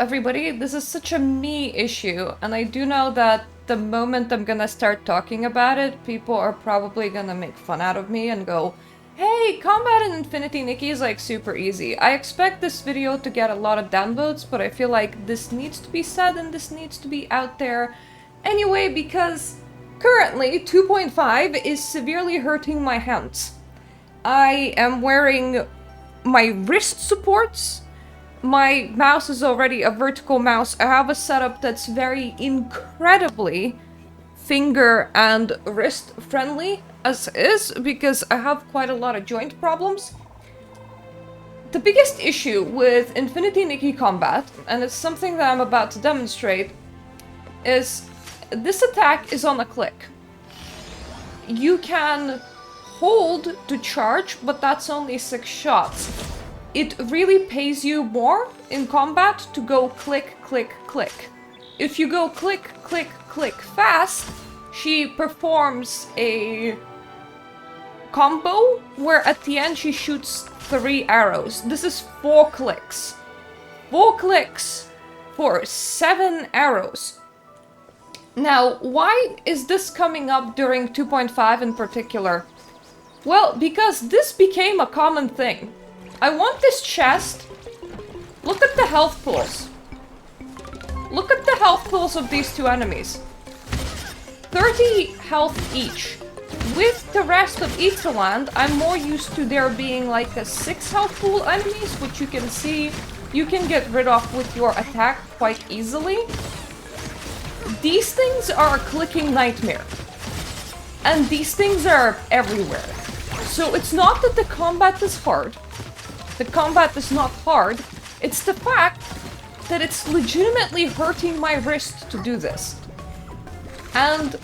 everybody, this is such a me issue, and I do know that the moment I'm gonna start talking about it, people are probably gonna make fun out of me and go, hey, combat in Infinity Nikki is like super easy. I expect this video to get a lot of downvotes, but I feel like this needs to be said and this needs to be out there anyway, because currently 2.5 is severely hurting my hands. I am wearing my wrist supports. My mouse is already a vertical mouse. I have a setup that's very incredibly finger and wrist friendly as is, because I have quite a lot of joint problems. The biggest issue with Infinity Nikki combat, and it's something that I'm about to demonstrate, is this attack is on a click. You can hold to charge, but that's only 6 shots. It really pays you more in combat to go click, click, click. If you go click, click, click fast, she performs a combo where at the end she shoots 3 arrows. This is 4 clicks. 4 clicks for 7 arrows. Now, why is this coming up during 2.5 in particular? Well, because this became a common thing. I want this chest. Look at the health pools. Look at the health pools of these 2 enemies. 30 health each. With the rest of Etherland, I'm more used to there being like a 6 health pool enemies, which you can see you can get rid of with your attack quite easily. These things are a clicking nightmare. And these things are everywhere. So it's not that the combat is hard. The combat is not hard. It's the fact that it's legitimately hurting my wrist to do this. And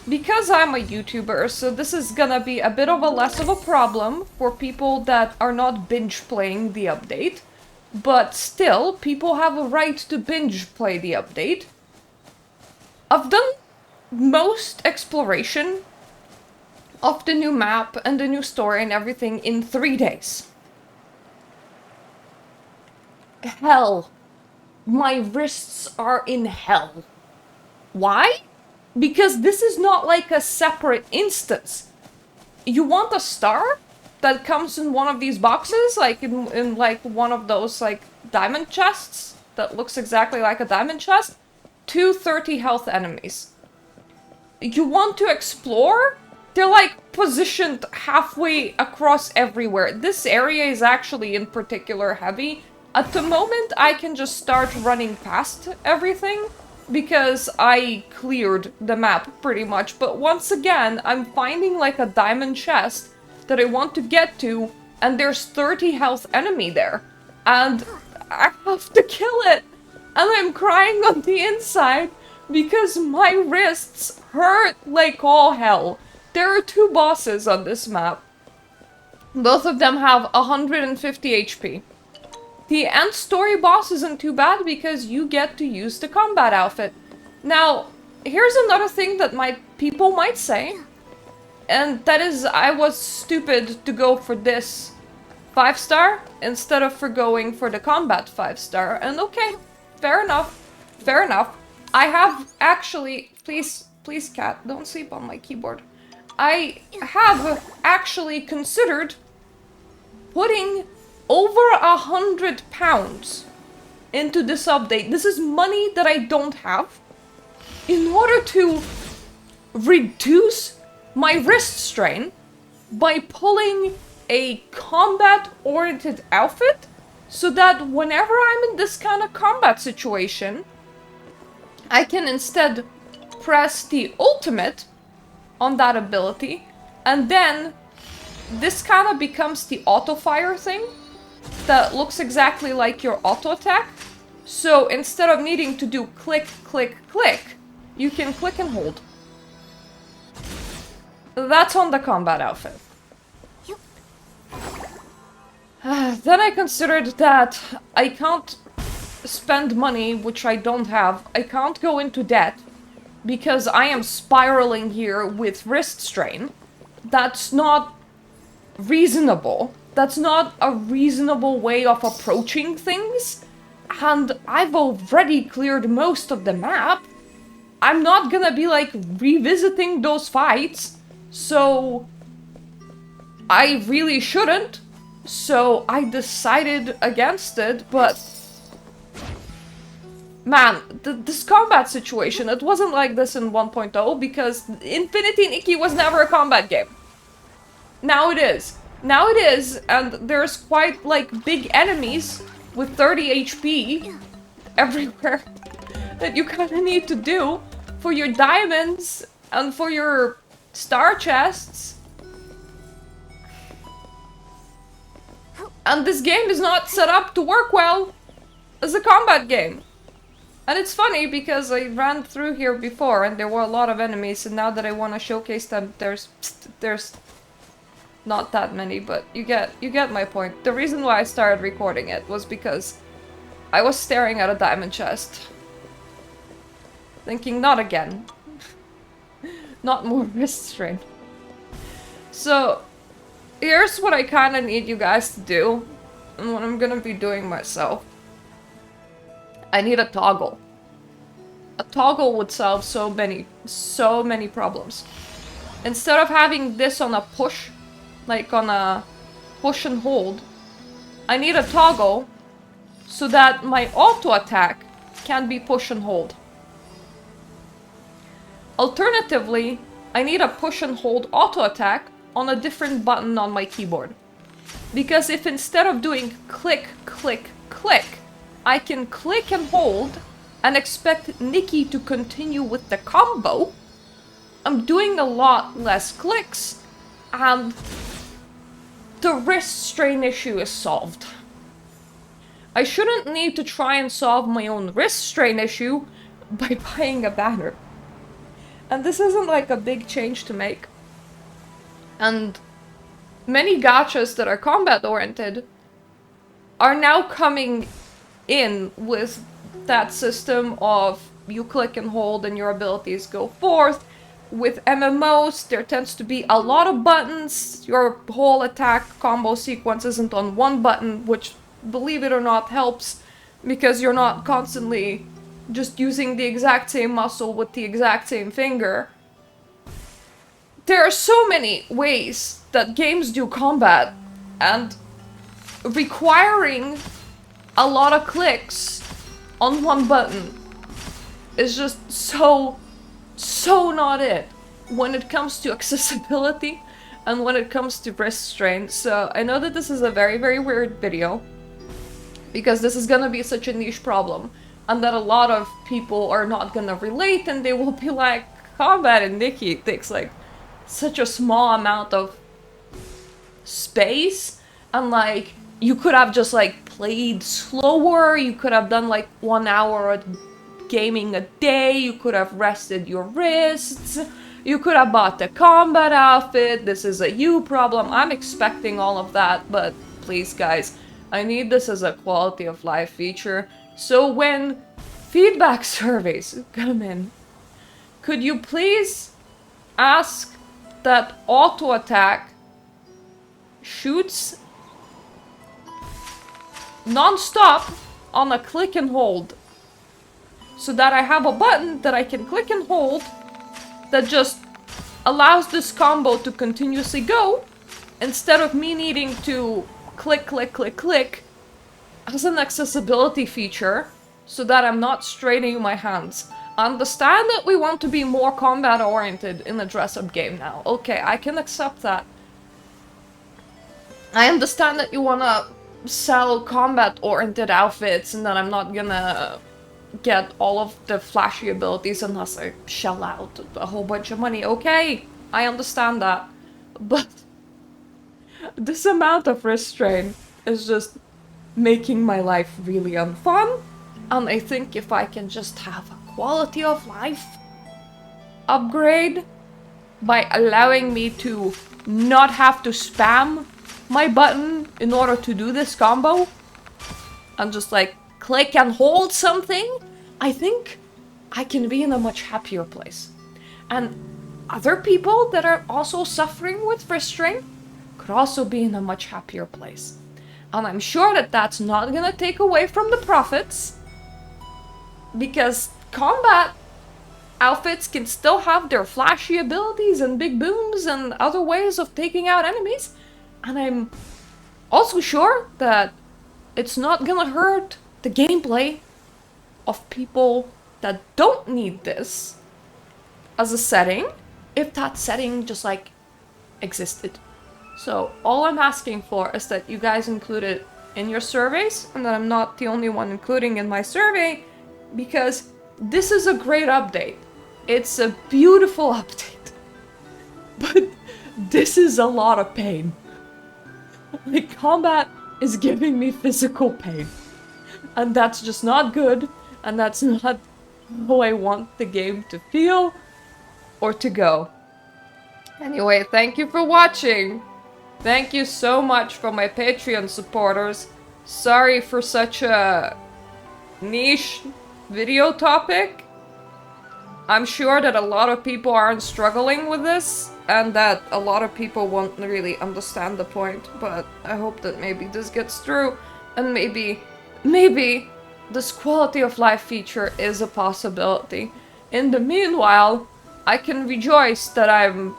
because I'm a YouTuber, so this is gonna be a bit of a less of a problem for people that are not binge playing the update. But still, people have a right to binge play the update. I've done most exploration of the new map and the new story and everything in 3 days. Hell. My wrists are in hell. Why? Because this is not like a separate instance. You want a star that comes in one of these boxes, like in like one of those like diamond chests that looks exactly like a diamond chest? 230 health enemies. You want to explore? They're like positioned halfway across everywhere. This area is actually in particular heavy. At the moment, I can just start running past everything because I cleared the map pretty much. But once again, I'm finding like a diamond chest that I want to get to, and there's 30 health enemy there. And I have to kill it. And I'm crying on the inside because my wrists hurt like all hell. There are 2 bosses on this map. Both of them have 150 HP. The end story boss isn't too bad because you get to use the combat outfit. Now, here's another thing that people might say. And that is, I was stupid to go for this 5-star instead of going for the combat 5-star. And okay, fair enough. Fair enough. I have actually... Please, cat, don't sleep on my keyboard. I have actually considered putting over £100 into this update. This is money that I don't have in order to reduce my wrist strain by pulling a combat-oriented outfit so that whenever I'm in this kind of combat situation, I can instead press the ultimate on that ability, and then this kind of becomes the auto-fire thing that looks exactly like your auto-attack. So instead of needing to do click, click, click, you can click and hold. That's on the combat outfit. Then I considered that I can't spend money, which I don't have. I can't go into debt because I am spiraling here with wrist strain. That's not reasonable. That's not a reasonable way of approaching things. And I've already cleared most of the map. I'm not gonna be like revisiting those fights, so I really shouldn't. So I decided against it, but man, this combat situation, it wasn't like this in 1.0 because Infinity Nikki was never a combat game. Now it is. Now it is, and there's quite like big enemies with 30 HP everywhere that you kind of need to do for your diamonds and for your star chests. And this game is not set up to work well as a combat game. And it's funny because I ran through here before and there were a lot of enemies, and now that I want to showcase them, there's not that many, but you get my point. The reason why I started recording it was because I was staring at a diamond chest, thinking, not again. Not more wrist strain. So, here's what I kind of need you guys to do, and what I'm gonna be doing myself. I need a toggle. A toggle would solve so many problems. Instead of having this on a push, like on a push and hold, I need a toggle so that my auto attack can be push and hold. Alternatively, I need a push and hold auto attack on a different button on my keyboard. Because if instead of doing click, click, click, I can click and hold and expect Nikki to continue with the combo, I'm doing a lot less clicks and the wrist strain issue is solved. I shouldn't need to try and solve my own wrist strain issue by buying a banner. And this isn't like a big change to make. And many gachas that are combat oriented are now coming in with that system of you click and hold and your abilities go forth. With MMOs, there tends to be a lot of buttons. Your whole attack combo sequence isn't on one button, which, believe it or not, helps because you're not constantly just using the exact same muscle with the exact same finger. There are so many ways that games do combat, and requiring a lot of clicks on one button is just so not it when it comes to accessibility and when it comes to wrist strain. So I know that this is a very weird video because this is gonna be such a niche problem and that a lot of people are not gonna relate, and they will be like, combat in Nikki takes like such a small amount of space, and like you could have just like played slower, you could have done like 1 hour of gaming a day, you could have rested your wrists, you could have bought the combat outfit. This is a you problem. I'm expecting all of that, but please guys, I need this as a quality of life feature. So when feedback surveys come in, could you please ask that auto attack shoots non-stop on a click and hold, so that I have a button that I can click and hold that just allows this combo to continuously go, instead of me needing to click, click, click, click as an accessibility feature so that I'm not straining my hands. I understand that we want to be more combat oriented in a dress-up game now. Okay, I can accept that. I understand that you wanna sell combat-oriented outfits and that I'm not gonna get all of the flashy abilities unless I shell out a whole bunch of money. Okay, I understand that. But this amount of wrist strain is just making my life really unfun. And I think if I can just have a quality of life upgrade by allowing me to not have to spam my button in order to do this combo and just like click and hold something, I think I can be in a much happier place. And other people that are also suffering with wrist strain could also be in a much happier place. And I'm sure that that's not gonna take away from the profits, because combat outfits can still have their flashy abilities and big booms and other ways of taking out enemies. And I'm also sure that it's not gonna hurt the gameplay of people that don't need this as a setting, if that setting just like existed. So all I'm asking for is that you guys include it in your surveys, and that I'm not the only one including in my survey, because this is a great update. It's a beautiful update. But this is a lot of pain. Like, combat is giving me physical pain. And that's just not good, and that's not how I want the game to feel or to go. Anyway, thank you for watching. Thank you so much for my Patreon supporters. Sorry for such a niche video topic. I'm sure that a lot of people aren't struggling with this, and that a lot of people won't really understand the point, but I hope that maybe this gets through, and maybe this quality of life feature is a possibility. In the meanwhile, I can rejoice that I'm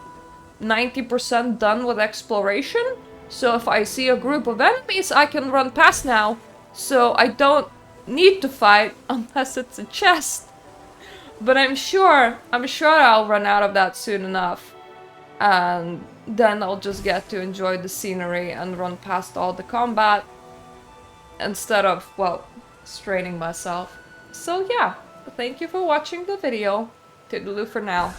90% done with exploration, so if I see a group of enemies, I can run past now, so I don't need to fight unless it's a chest. But I'm sure I'll run out of that soon enough, and then I'll just get to enjoy the scenery and run past all the combat instead of, well, straining myself. So yeah, thank you for watching the video. Toodaloo for now.